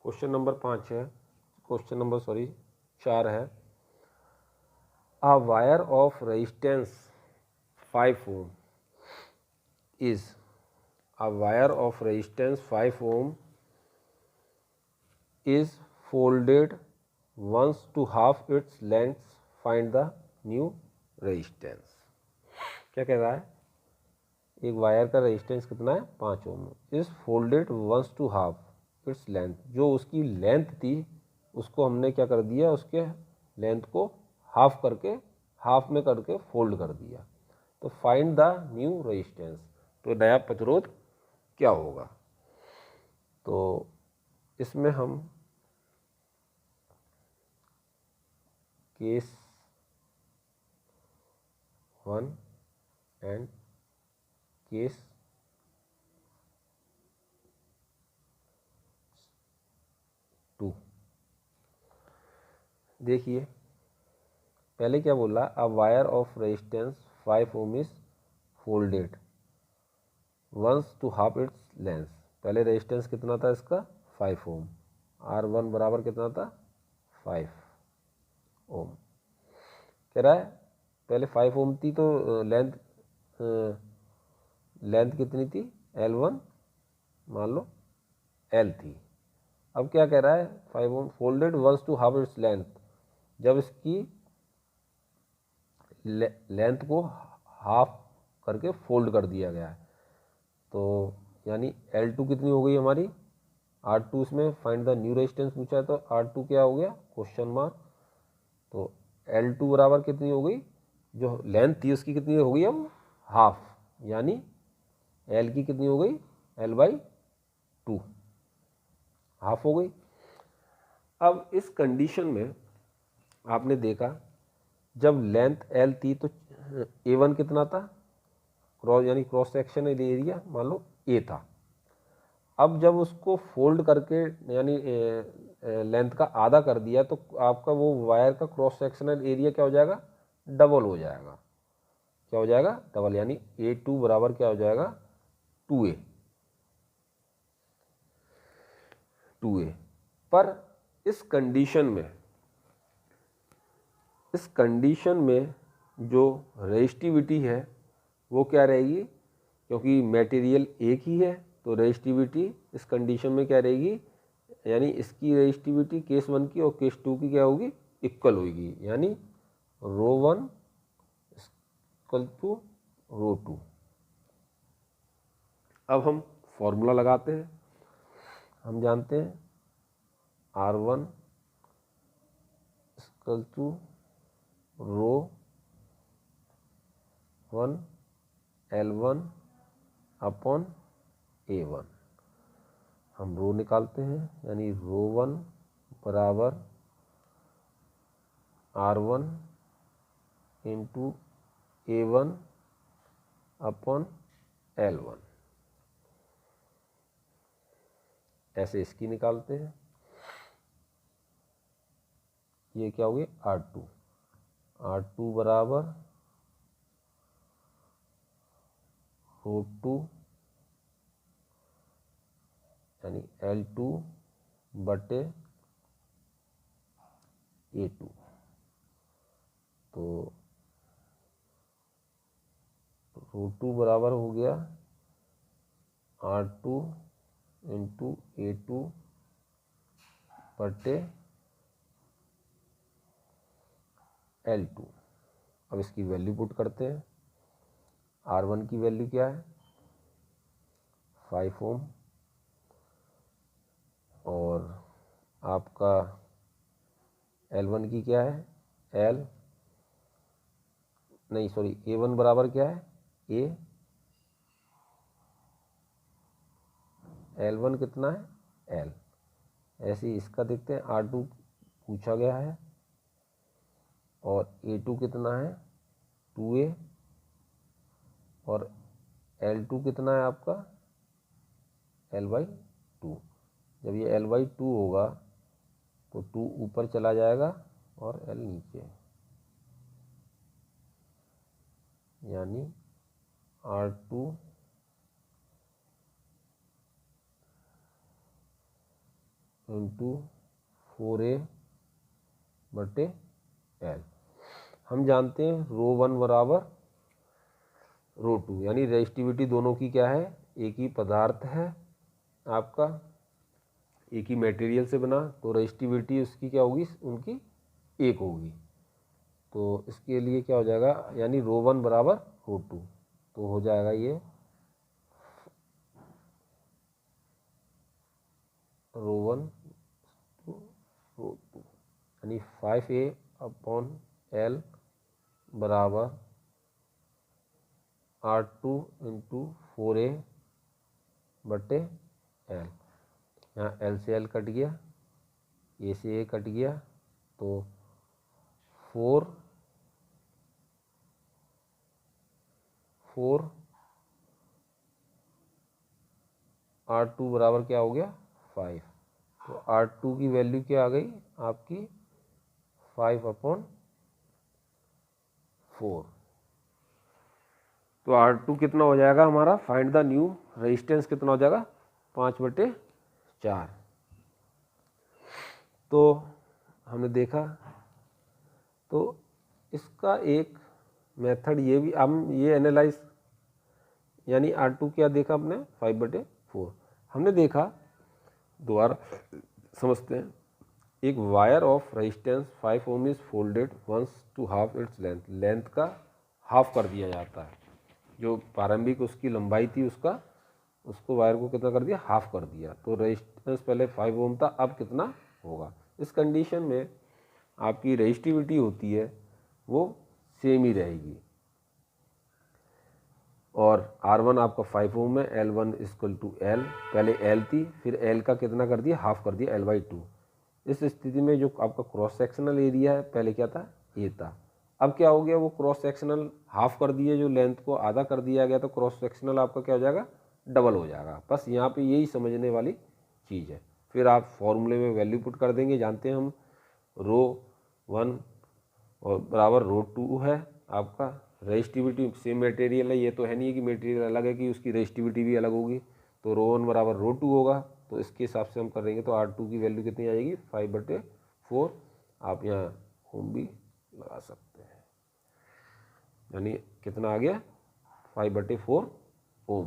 Question number 5 है, question number 4 है। A wire of resistance 5 ohm is a wire of resistance 5 ohm is folded once to half its length. Find the new resistance. क्या कह रहा है? एक wire का resistance कितना है? 5 ohm. Is folded once to half its length, जो उसकी लेंथ थी उसको हमने क्या कर दिया, उसके लेंथ को हाफ में करके फोल्ड कर दिया। तो फाइंड द न्यू रेजिस्टेंस, तो नया प्रतिरोध क्या होगा। तो इसमें हम केस 1 एंड केस 2 देखिए। पहले क्या बोला, a wire of resistance 5 ohm is folded once to half its length. पहले रेजिस्टेंस कितना था इसका? 5 ओम। R1 बराबर कितना था? 5 ओम। कह रहा है पहले 5 ओम थी तो लेंथ कितनी थी? L1 मान लो L थी। अब क्या कह रहा है? 5 ohm folded once to half its length, जब इसकी लेंथ को हाफ करके फोल्ड कर दिया गया है, तो यानी L2 कितनी हो गई हमारी? R2 इसमें फाइंड द न्यू रेजिस्टेंस पूछा है, तो R2 क्या हो गया? Question mark. तो L2 बराबर कितनी हो गई? जो लेंथ थी उसकी कितनी हो गई अब? हाफ, यानी L की कितनी हो गई? L/2 हाफ हो गई। अब इस कंडीशन में आपने देखा जब लेंथ L थी तो A1 कितना था? क्रॉस यानी क्रॉस सेक्शन एरिया मान लो A था। अब जब उसको फोल्ड करके यानी लेंथ का आधा कर दिया तो आपका वो वायर का क्रॉस सेक्शनल एरिया क्या हो जाएगा? डबल हो जाएगा। क्या हो जाएगा? डबल, यानी A2 बराबर क्या हो जाएगा? 2A। पर इस कंडीशन में जो रेजिस्टिविटी है वो क्या रहेगी? क्योंकि मटेरियल एक ही है तो रेजिस्टिविटी इस कंडीशन में क्या रहेगी? यानी इसकी रेजिस्टिविटी केस 1 की और केस 2 की क्या होगी? इक्वल होगी, यानी ρ1 इक्वल टू ρ2। अब हम फॉर्मूला लगाते हैं। हम जानते हैं R1 equal to ρ1 L1 upon A1। हम रो निकालते हैं, यानी ρ1 बराबर R1 into A1 upon L1। ऐसे इसकी निकालते हैं। ये क्या हो गया? R2 बराबर ρ2 यानी L2 बटे A2। तो ρ2 बराबर हो गया R2 इंटू A2 बटे L2। अब इसकी वैल्यू पुट करते हैं। R1 की वैल्यू क्या है? 5 ओम, और आपका L1 की क्या है? A1 बराबर क्या है? A। L1 कितना है? L। ऐसे ही इसका देखते हैं। R2 पूछा गया है और A2 कितना है? 2A, और L2 कितना है आपका? L/2। जब ये L/2 होगा तो 2 ऊपर चला जाएगा और L नीचे, यानी R2 = इंटू 4a बटे एल। हम जानते हैं रो 1 बराबर रो 2, यानी रेजिस्टिविटी दोनों की क्या है, एक ही पदार्थ है आपका, एक ही मटेरियल से बना, तो रेजिस्टिविटी उसकी क्या होगी, उनकी एक होगी। तो इसके लिए क्या हो जाएगा, यानी रो 1 बराबर रो 2, तो हो जाएगा ये रो 1 टू रो 2, यानी 5a अपॉन एल बराबर R2 इंटू 4a बटे एल। यहाँ एल से एल कट गया, ए से ए कट गया, तो 4 R2 बराबर क्या हो गया 5, तो R2 की वैल्यू क्या आ गई आपकी 5 अपॉन 4। तो R2 कितना हो जाएगा हमारा, फाइंड द न्यू रेजिस्टेंस कितना हो जाएगा 5/4। तो हमने देखा, तो इसका एक मेथड ये भी हम ये एनालाइज, यानी R2 क्या देखा आपने 5/4 हमने देखा, दोबारा समझते हैं। एक wire of resistance 5 ohm is folded once to half its length, length का हाफ कर दिया जाता है, जो प्रारंभिक उसकी लंबाई थी उसको वायर को कितना कर दिया, हाफ कर दिया। तो रेजिस्टेंस पहले 5 ओम था, अब कितना होगा। इस कंडीशन में आपकी रेजिस्टिविटी होती है वो सेम ही रहेगी, और R1 आपका 5 ओम है, L1 इक्वल टू L, पहले L थी, फिर L का कितना कर दिया, हाफ कर दिया, L/2। इस स्थिति में जो आपका क्रॉस सेक्शनल एरिया है, पहले क्या था, A था, अब क्या हो गया, वो क्रॉस सेक्शनल हाफ कर दिया, जो लेंथ को आधा कर दिया गया, तो क्रॉस सेक्शनल आपका क्या हो जाएगा, डबल हो जाएगा। बस यहाँ पे यही समझने वाली चीज़ है। फिर आप फॉर्मूले में वैल्यू पुट कर देंगे, जानते हैं हम रो 1 और बराबर रो 2 है आपका, रेजिस्टिविटी सेम मटेरियल है, ये तो है नहीं है कि मटेरियल अलग है कि उसकी रेजिस्टिविटी भी अलग होगी। तो रो 1 बराबर रो 2 होगा, तो इसके हिसाब से हम करेंगे, तो R2 की वैल्यू कितनी आएगी 5/4। आप यहाँ ओम भी लगा सकते हैं, यानी कितना आ गया 5/4 ओम।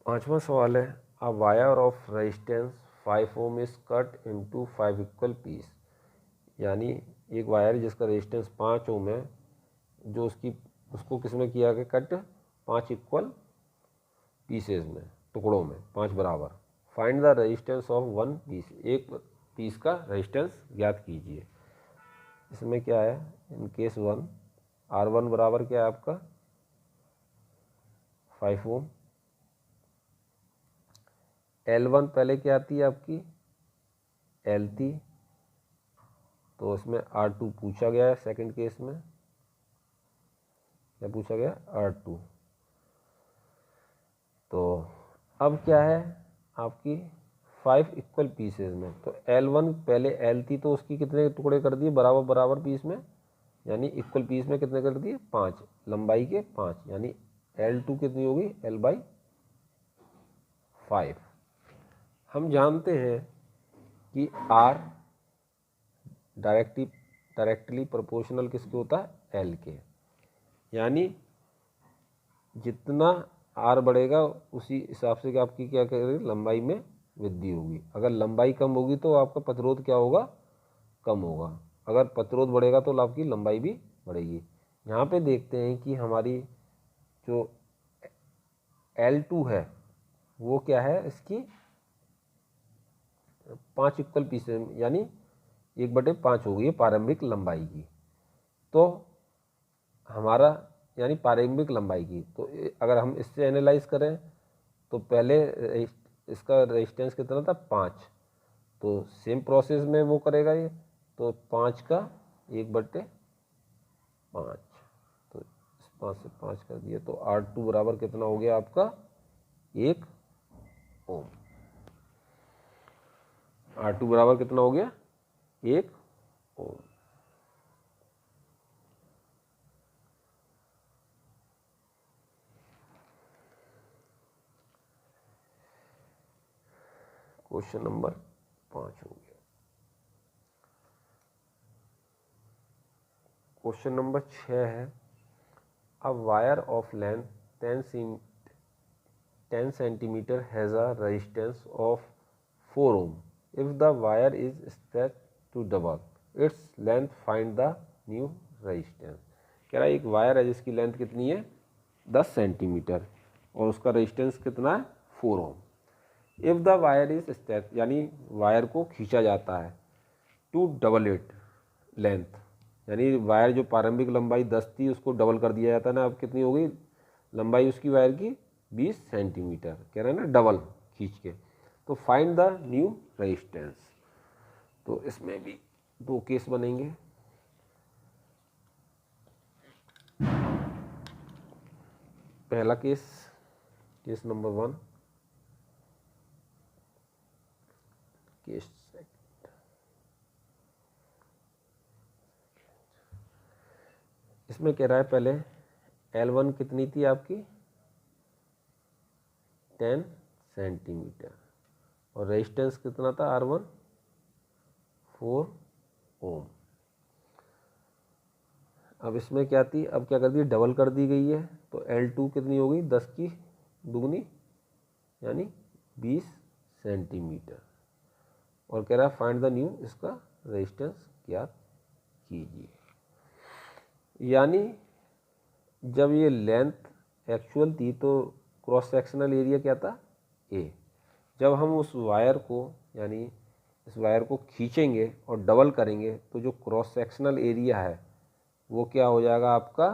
पांचवा सवाल है, a wire of resistance 5 ohm is cut into 5 equal piece, यानी एक वायर जिसका रेजिस्टेंस 5 ओम है, जो उसको किसमें किया गया कट, 5 इक्वल पीसेज में, टुकड़ों में, 5 बराबर। Find the resistance of 1 piece, एक पीस का रेजिस्टेंस ज्ञात कीजिए। इसमें क्या है, इन केस 1 R1 बराबर क्या है आपका 5 ओम, L1 पहले क्या आती है आपकी L थी, तो इसमें R2 पूछा गया है, सेकंड केस में क्या पूछा गया R2। तो अब क्या है आपकी 5 इक्वल पीसेज में, तो L1 पहले L थी, तो उसकी कितने टुकड़े कर दिए, बराबर बराबर पीस में, यानी इक्वल पीस में कितने कर दिए 5, लंबाई के 5, यानी L2 कितनी होगी L/5। हम जानते हैं कि R डायरेक्टली प्रोपोर्शनल किसके होता है L के, यानी जितना R बढ़ेगा उसी हिसाब से आपकी क्या करेगी, लंबाई में वृद्धि होगी। अगर लंबाई कम होगी तो आपका प्रतिरोध क्या होगा, कम होगा। अगर प्रतिरोध बढ़ेगा तो आपकी लंबाई भी बढ़ेगी। यहाँ पे देखते हैं कि हमारी जो L2 है वो क्या है, इसकी 5 इक्वल पीसेज, यानी 1/5 हो गई है प्रारंभिक लंबाई की। तो हमारा यानी प्रारंभिक लंबाई की, तो अगर हम इससे एनालाइज करें तो पहले इसका रेजिस्टेंस कितना था 5, तो सेम प्रोसेस में वो करेगा ये, तो 5 का 1/5, तो इस 5 से 5 कर दिया, तो R2 बराबर कितना हो गया आपका 1 ओम। R2 बराबर कितना हो गया 1 ओम। क्वेश्चन नंबर 5 हो गया। क्वेश्चन नंबर 6 है, a wire of length 10 centimeter has a resistance of 4 ohm. If the wire is stretched to double its length, find the new resistance. कह रहा है एक वायर है जिसकी लेंथ कितनी है 10 सेंटीमीटर और उसका रेजिस्टेंस कितना है 4 ohm. If the wire is stretched, यानी वायर को खींचा जाता है, टू डबल इट लेंथ, यानी वायर जो प्रारंभिक लंबाई 10 थी उसको डबल कर दिया जाता है ना, अब कितनी हो गई लंबाई उसकी वायर की 20 सेंटीमीटर, कह रहे हैं ना डबल खींच के, तो फाइंड द न्यू रेजिस्टेंस। तो इसमें भी 2 केस बनेंगे। पहला case, case number 1, case second. इसमें कह रहा है पहले L1 कितनी थी आपकी 10 सेंटीमीटर और रेजिस्टेंस कितना था R1 4 ओम। अब इसमें क्या थी, अब क्या कर दी डबल कर दी गई है, तो L2 कितनी हो गई 10 की दुगनी यानी 20 सेंटीमीटर और कह रहा है फाइंड द न्यू, इसका रेजिस्टेंस ज्ञात कीजिए। यानी जब ये लेंथ एक्चुअल थी तो क्रॉस सेक्शनल एरिया क्या था A। जब हम उस वायर को यानी इस वायर को खींचेंगे और डबल करेंगे तो जो क्रॉस सेक्शनल एरिया है वो क्या हो जाएगा आपका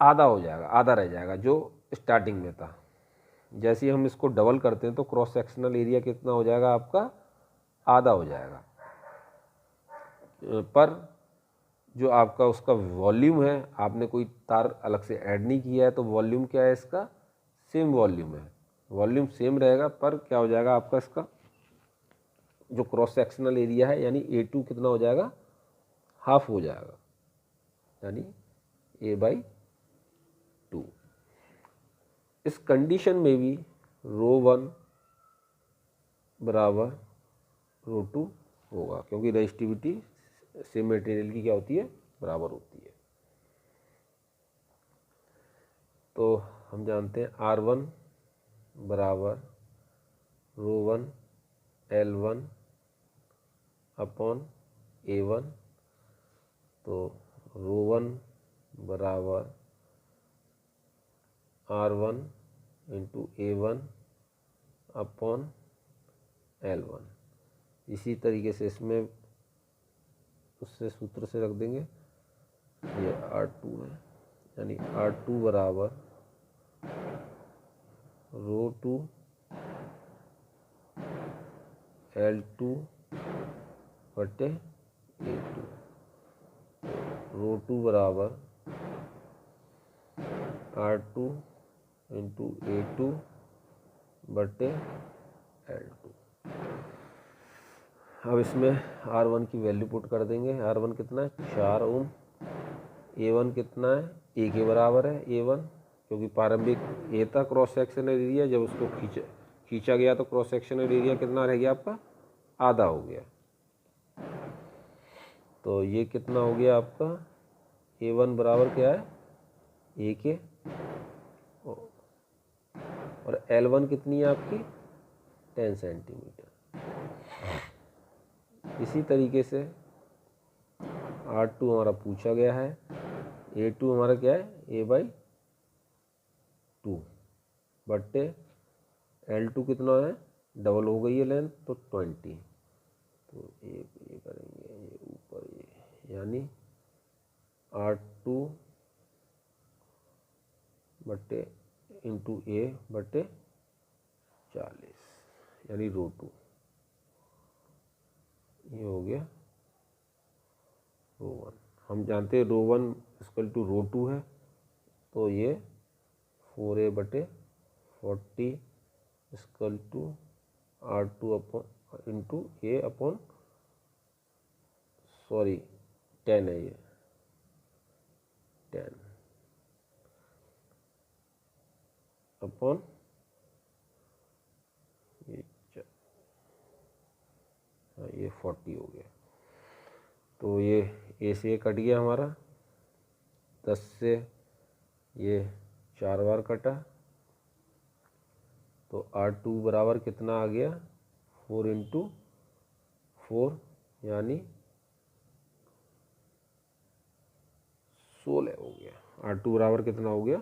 आधा हो जाएगा, आधा रह जाएगा जो स्टार्टिंग में था। जैसे ही हम इसको डबल करते हैं तो क्रॉस सेक्शनल एरिया कितना हो जाएगा आपका आधा हो जाएगा, पर जो आपका उसका वॉल्यूम है आपने कोई तार अलग से ऐड नहीं किया है तो वॉल्यूम क्या है इसका सेम वॉल्यूम है, वॉल्यूम सेम रहेगा, पर क्या हो जाएगा आपका इसका जो क्रॉस सेक्शनल एरिया है यानी A2 कितना हो जाएगा हाफ हो जाएगा, यानी A/2। इस कंडीशन में भी ρ1 बराबर ρ2 होगा क्योंकि रेजिस्टिविटी सेम मटेरियल की क्या होती है बराबर होती है। तो हम जानते हैं R1 बराबर ρ1 L1 अपॉन A1, तो ρ1 बराबर R1 into A1 upon L1। इसी तरीके से इसमें उससे सूत्र से रख देंगे, ये R2 है, यानी R2 बराबर ρ2 L2 बटे A2, ρ2 बराबर R2 इंटू A2 बटे L2। अब इसमें R1 की वैल्यू पुट कर देंगे, R1 कितना है 4 ओम, A1 कितना है A के बराबर है A1 क्योंकि प्रारंभिक A था क्रॉस सेक्शनल एरिया, जब उसको खींचा गया तो क्रॉस सेक्शनल एरिया कितना रह गया आपका आधा हो गया, तो ये कितना हो गया आपका A1 बराबर क्या है A के और L1 कितनी है आपकी 10 सेंटीमीटर। इसी तरीके से R2 हमारा पूछा गया है, A2 हमारा क्या है A/2 बट्टे L2 कितना है डबल हो गई है लेंथ तो 20, तो ये करेंगे ये ऊपर ये, यानी R2 बट्टे इंटू A बट्टे 40, यानी ρ2, ये हो गया ρ1। हम जानते हैं ρ1 इक्वल टू ρ2 है, तो ये 4A बटे 40 equal to R2 upon into A upon 10 है, ये 10 अपॉन ये 40 हो गया। तो ये ए से ये कट गया हमारा, 10 से ये 4 बार कटा, तो R2 बराबर कितना आ गया, 4 × 4 यानी 16 हो गया। R2 बराबर कितना हो गया,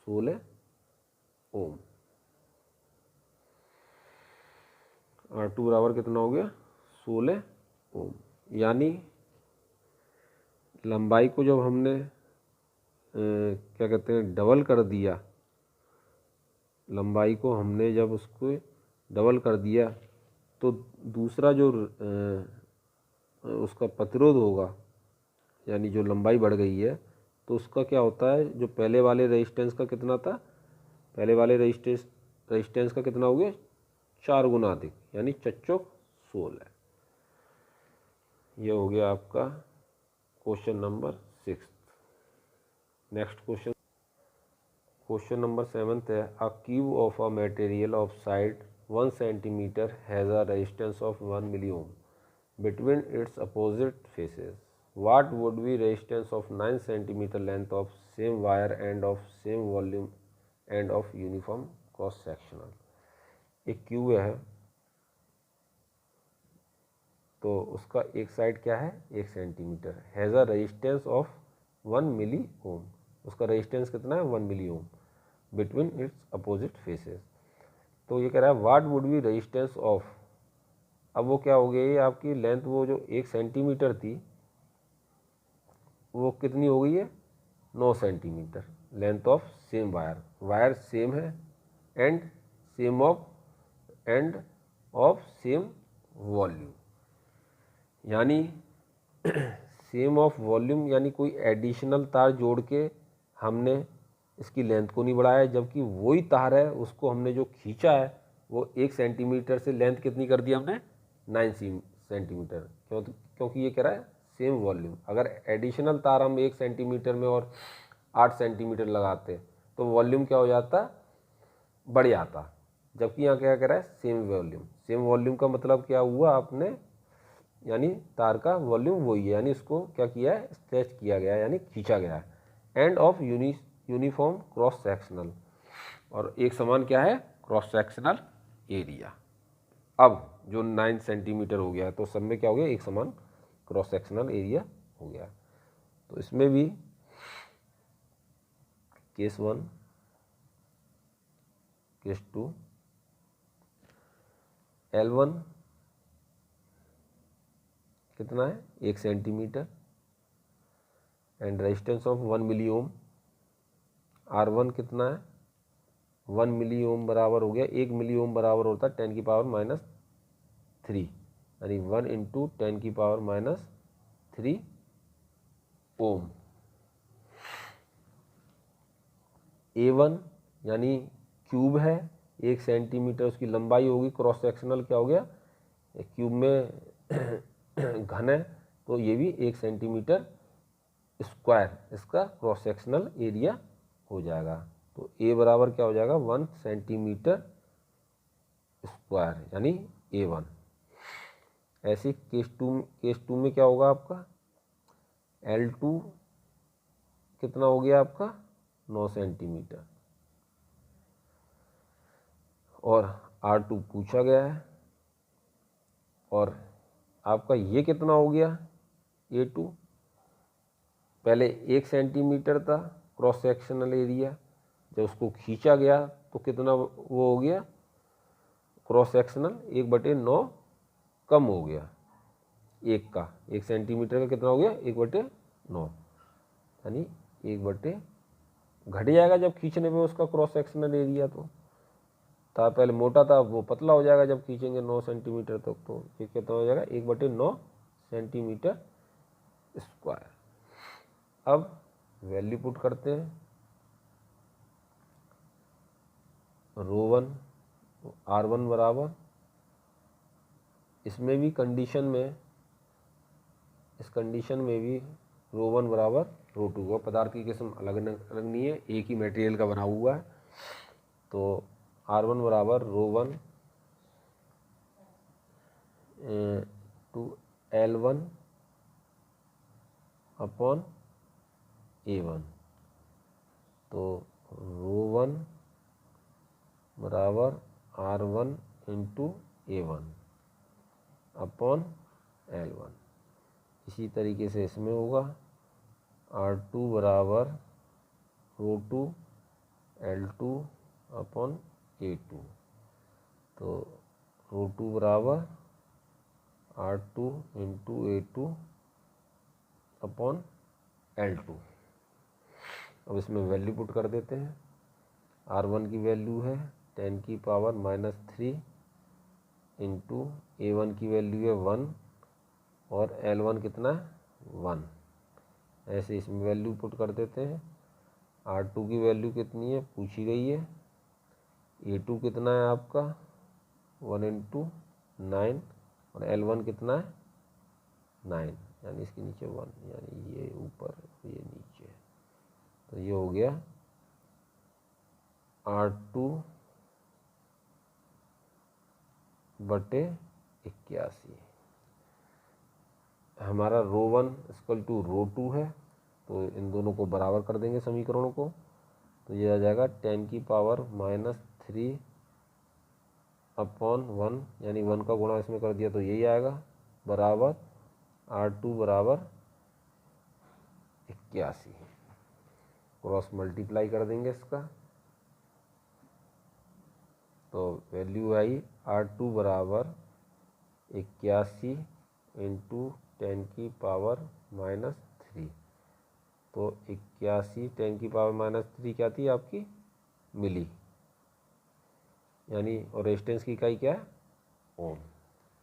16 ओम। R2 बराबर कितना हो गया, 16 ओम। यानी लंबाई को जब हमने क्या कहते हैं डबल कर दिया, लंबाई को हमने जब उसको डबल कर दिया तो दूसरा जो उसका प्रतिरोध होगा, यानी जो लंबाई बढ़ गई है, तो उसका क्या होता है, जो पहले वाले रेजिस्टेंस का कितना था, पहले वाले रेजिस्टेंस का कितना हो गया, 4 गुना अधिक, यानी 16। ये हो गया आपका question number 6। Next question number 7 है, a cube of a material of side 1 centimetre has a resistance of 1 milli ohm between its opposite faces. What would be resistance of 9 centimeter length of same wire and of same volume and of uniform cross sectional? एक cube है तो उसका एक side क्या है, 1 centimetre, has a resistance of 1 milli ओम, उसका resistance कितना है, 1 मिली ओम, बिटवीन इट्स अपोजिट फेसेस। तो ये कह रहा है what would be resistance of, अब वो क्या हो गई आपकी लेंथ, वो जो 1 सेंटीमीटर थी वो कितनी हो गई है, 9 centimetre, length of same wire, wire same है एंड ऑफ सेम वॉल्यूम, यानी सेम ऑफ वॉल्यूम, यानी कोई एडिशनल तार जोड़ के हमने इसकी लेंथ को नहीं बढ़ाया, जबकि वही तार है उसको हमने जो खींचा है वो 1 सेंटीमीटर से लेंथ कितनी कर दी हमने, 9 सेंटीमीटर, क्योंकि ये कह रहा है सेम वॉल्यूम। अगर एडिशनल तार हम 1 सेंटीमीटर में और 8 सेंटीमीटर लगाते तो वॉल्यूम क्या हो जाता, बढ़ जाता, जबकि यहाँ क्या कह रहा है सेम वॉल्यूम। सेम वॉल्यूम का मतलब क्या हुआ आपने, यानी तार का वॉल्यूम वही है, यानी इसको क्या किया है, स्ट्रेच किया गया है, यानी खींचा गया है। End of uniform cross sectional, और एक समान क्या है, क्रॉस सेक्शनल एरिया। अब जो 9 सेंटीमीटर हो गया तो सब में क्या हो गया, एक समान क्रॉस सेक्शनल एरिया हो गया। तो इसमें भी केस 1, केस 2, L1 कितना है, 1 centimetre and resistance of 1 milli ohm. R1 कितना है, 1 मिली ओम बराबर हो गया, 1 मिली ओम बराबर होता है 10 की पावर -3, यानी 1 × 10 की पावर -3 ओम। A1 यानी क्यूब है, 1 सेंटीमीटर उसकी लंबाई होगी, क्रॉस सेक्शनल क्या हो गया, क्यूब में घन है तो ये भी 1 सेंटीमीटर स्क्वायर इसका क्रॉस सेक्शनल एरिया हो जाएगा। तो A बराबर क्या हो जाएगा, 1 सेंटीमीटर स्क्वायर, यानी A1। ऐसे केस टू में क्या होगा आपका, L2 कितना हो गया आपका, 9 सेंटीमीटर, और R2 पूछा गया है, और आपका ये कितना हो गया, A2 पहले 1 सेंटीमीटर था क्रॉस सेक्शनल एरिया, जब उसको खींचा गया तो कितना वो हो गया, क्रॉस सेक्शनल 1/9 कम हो गया, 1 सेंटीमीटर का कितना हो गया, 1/9, यानी 1 घट जाएगा जब खींचने पे उसका क्रॉस सेक्शनल एरिया। तो था पहले मोटा था, वो पतला हो जाएगा जब खींचेंगे 9 सेंटीमीटर तक, तो ये कितना हो जाएगा, 1/9 सेंटीमीटर स्क्वायर। अब वैल्यू पुट करते हैं, ρ1 R1 बराबर, इसमें भी कंडीशन में, इस कंडीशन में भी ρ1 बराबर ρ2 का, पदार्थ की किस्म अलग अलग नहीं है, एक ही मटेरियल का बना हुआ है। तो R1 बराबर ρ1 टू L1 अपॉन A1। तो ρ1 बराबर R1 into A1 upon L1। इसी तरीके से इसमें होगा R2 बराबर ρ2 L2 अपॉन A2। तो ρ2 बराबर R2 into A2 upon L2। अब इसमें वैल्यू पुट कर देते हैं। R1 की वैल्यू है 10 की पावर -3 इंटू A1 की वैल्यू है 1 और L1 कितना है 1। ऐसे इसमें वैल्यू पुट कर देते हैं। R2 की वैल्यू कितनी है पूछी गई है। A2 कितना है आपका 1 इंटू 9 और L1 कितना है 9, यानी इसके नीचे 1, यानी ये ऊपर ये नीचे। तो ये हो गया R2 बटे 81। हमारा ρ1 इक्वल टू ρ2 है, तो इन दोनों को बराबर कर देंगे समीकरणों को। तो ये आ जाएगा 10 की पावर -3 अपॉन 1, यानी 1 का गुणा इसमें कर दिया तो यही आएगा, बराबर R2 बराबर 81। क्रॉस मल्टीप्लाई कर देंगे इसका, तो वैल्यू आई R2 बराबर 81 इंटू 10 की पावर -3। तो 81 10 की पावर -3 क्या थी आपकी मिली, यानी और रेजिस्टेंस की इकाई क्या है ओम।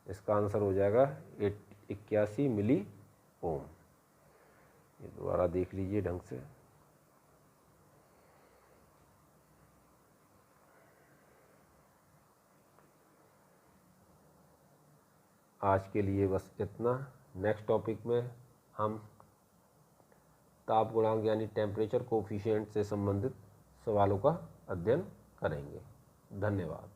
इसका आंसर हो जाएगा 81 मिली ओम। ये दोबारा देख लीजिए ढंग से। आज के लिए बस इतना। नेक्स्ट टॉपिक में हम ताप गुणांक यानी टेम्परेचर कोफिशिएंट से संबंधित सवालों का अध्ययन करेंगे। धन्यवाद।